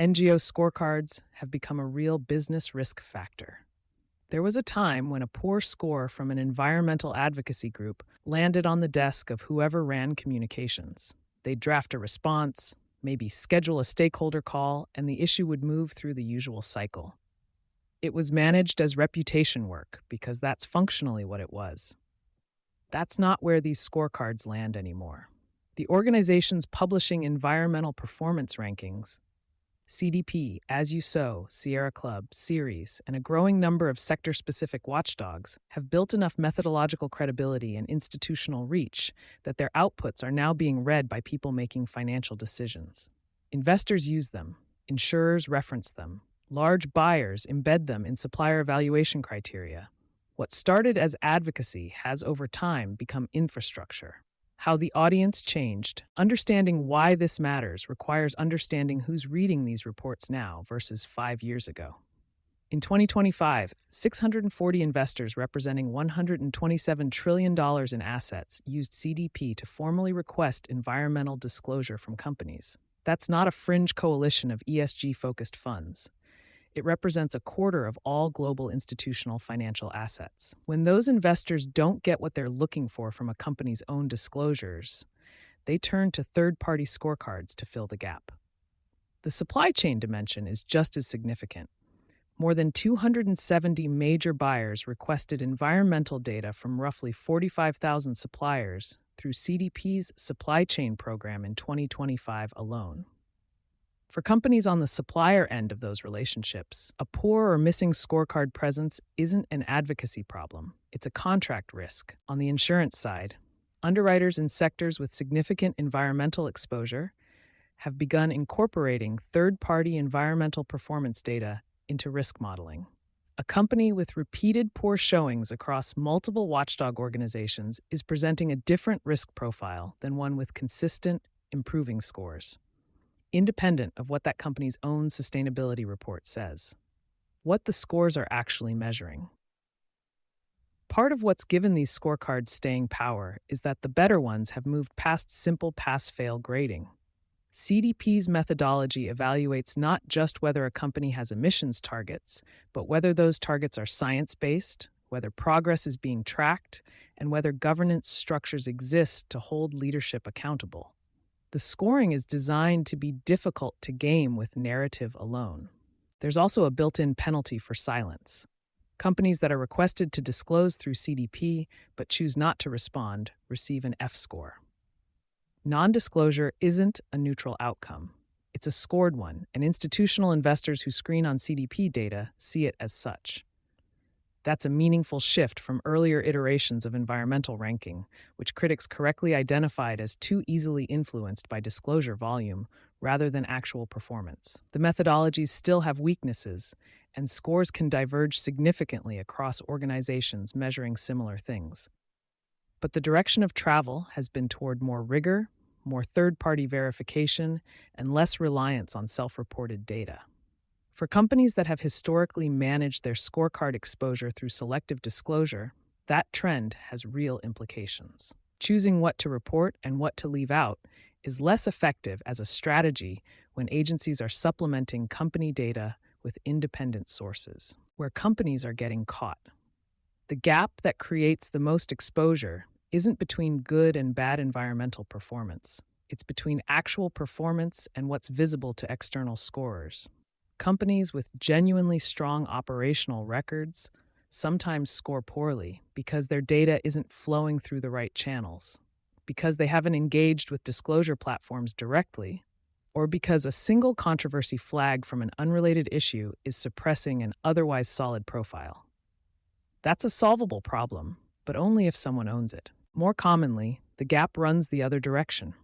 NGO scorecards have become a real business risk factor. There was a time when a poor score from an environmental advocacy group landed on the desk of whoever ran communications. They'd draft a response, maybe schedule a stakeholder call, and the issue would move through the usual cycle. It was managed as reputation work because that's functionally what it was. That's not where these scorecards land anymore. The organizations publishing environmental performance rankings, CDP, As You Sow, Sierra Club, Ceres, and a growing number of sector-specific watchdogs have built enough methodological credibility and institutional reach that their outputs are now being read by people making financial decisions. Investors use them, insurers reference them, large buyers embed them in supplier evaluation criteria. What started as advocacy has over time become infrastructure. How the audience changed, understanding why this matters requires understanding who's reading these reports now versus 5 years ago. In 2025, 640 investors representing $127 trillion in assets used CDP to formally request environmental disclosure from companies. That's not a fringe coalition of ESG-focused funds. It represents a quarter of all global institutional financial assets. When those investors don't get what they're looking for from a company's own disclosures, they turn to third-party scorecards to fill the gap. The supply chain dimension is just as significant. More than 270 major buyers requested environmental data from roughly 45,000 suppliers through CDP's supply chain program in 2025 alone. For companies on the supplier end of those relationships, a poor or missing scorecard presence isn't an advocacy problem. It's a contract risk. On the insurance side, underwriters in sectors with significant environmental exposure have begun incorporating third-party environmental performance data into risk modeling. A company with repeated poor showings across multiple watchdog organizations is presenting a different risk profile than one with consistent, improving scores, independent of what that company's own sustainability report says. What the scores are actually measuring. Part of what's given these scorecards staying power is that the better ones have moved past simple pass-fail grading. CDP's methodology evaluates not just whether a company has emissions targets, but whether those targets are science-based, whether progress is being tracked, and whether governance structures exist to hold leadership accountable. The scoring is designed to be difficult to game with narrative alone. There's also a built-in penalty for silence. Companies that are requested to disclose through CDP but choose not to respond receive an F score. Non-disclosure isn't a neutral outcome. It's a scored one, and institutional investors who screen on CDP data see it as such. That's a meaningful shift from earlier iterations of environmental ranking, which critics correctly identified as too easily influenced by disclosure volume rather than actual performance. The methodologies still have weaknesses, and scores can diverge significantly across organizations measuring similar things. But the direction of travel has been toward more rigor, more third-party verification, and less reliance on self-reported data. For companies that have historically managed their scorecard exposure through selective disclosure, that trend has real implications. Choosing what to report and what to leave out is less effective as a strategy when agencies are supplementing company data with independent sources, where companies are getting caught. The gap that creates the most exposure isn't between good and bad environmental performance. It's between actual performance and what's visible to external scorers. Companies with genuinely strong operational records sometimes score poorly because their data isn't flowing through the right channels, because they haven't engaged with disclosure platforms directly, or because a single controversy flag from an unrelated issue is suppressing an otherwise solid profile. That's a solvable problem, but only if someone owns it. More commonly, the gap runs the other direction.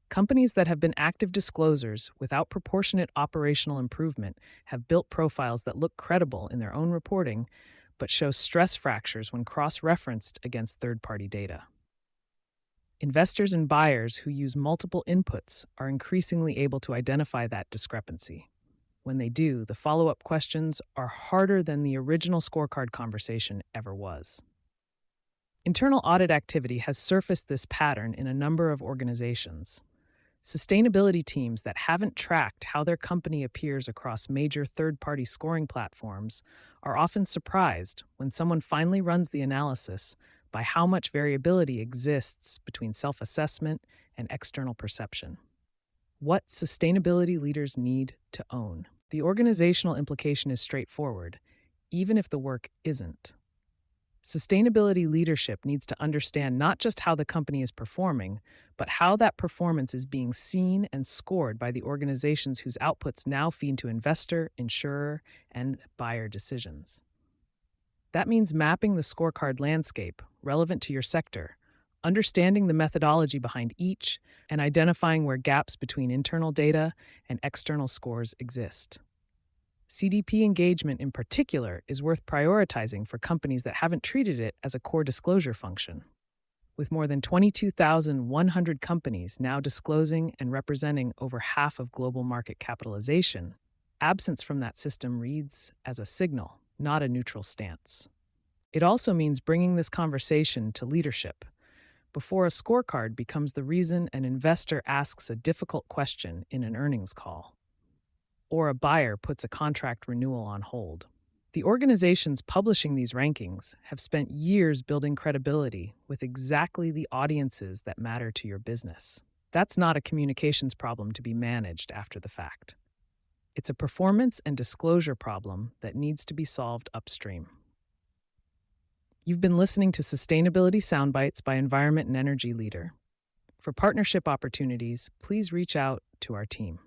Companies that have been active disclosers without proportionate operational improvement have built profiles that look credible in their own reporting, but show stress fractures when cross-referenced against third-party data. Investors and buyers who use multiple inputs are increasingly able to identify that discrepancy. When they do, the follow-up questions are harder than the original scorecard conversation ever was. Internal audit activity has surfaced this pattern in a number of organizations. Sustainability teams that haven't tracked how their company appears across major third party scoring platforms are often surprised when someone finally runs the analysis by how much variability exists between self assessment and external perception. What sustainability leaders need to own. The organizational implication is straightforward, even if the work isn't. Sustainability leadership needs to understand not just how the company is performing, but how that performance is being seen and scored by the organizations whose outputs now feed to investor, insurer, and buyer decisions. That means mapping the scorecard landscape relevant to your sector, understanding the methodology behind each, and identifying where gaps between internal data and external scores exist. CDP engagement in particular is worth prioritizing for companies that haven't treated it as a core disclosure function. With more than 22,100 companies now disclosing and representing over half of global market capitalization, absence from that system reads as a signal, not a neutral stance. It also means bringing this conversation to leadership before a scorecard becomes the reason an investor asks a difficult question in an earnings call, or a buyer puts a contract renewal on hold. The organizations publishing these rankings have spent years building credibility with exactly the audiences that matter to your business. That's not a communications problem to be managed after the fact. It's a performance and disclosure problem that needs to be solved upstream. You've been listening to Sustainability Soundbites by Environment and Energy Leader. For partnership opportunities, please reach out to our team.